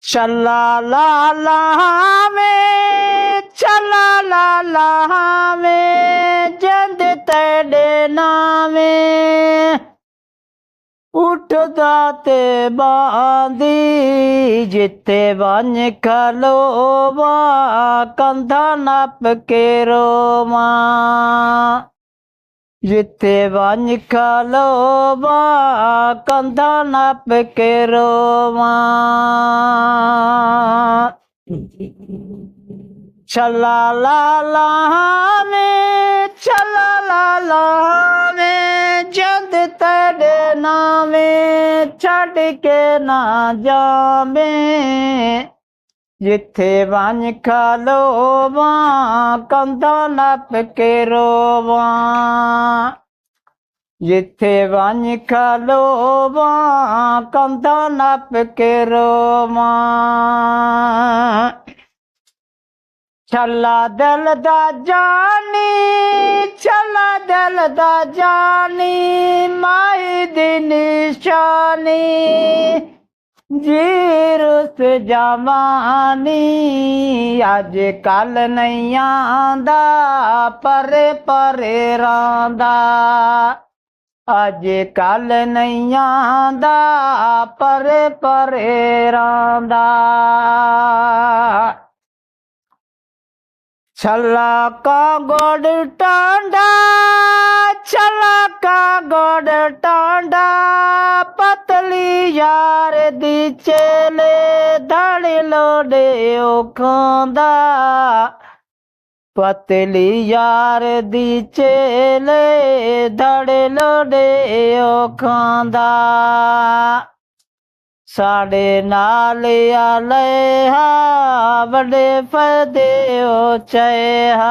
चला ला ला में चला ला ला में जंद तेरे नामे उठदा ते बांदी जिथे बन खलोवा कंधा नप के रोवा जिथे बन खलोवा कंधा नप के रोवा चला ला ला में चला ला ला में जद तेरे नामे छड़ के ना जावे जिथे बन खलोवा कंधा नप के रोवा जिथे बन खलोवा कंधा नप के रोवा चला दिल दा जानी चला दिल दा जानी माई दी निशानी जीरुस जवानी अज कल नहीं आंदा परे परे रांदा अज कल नहीं आंदा परे परे रांदा छला का गोड़ टांडा छला का गोड़ टांडा पतली यार दी चेले धड़ लोडे खांदा पतली यार दी चेले धड़ लोडे खांदा साढ़े नाल आले हा बड़े फदे ओ चहा।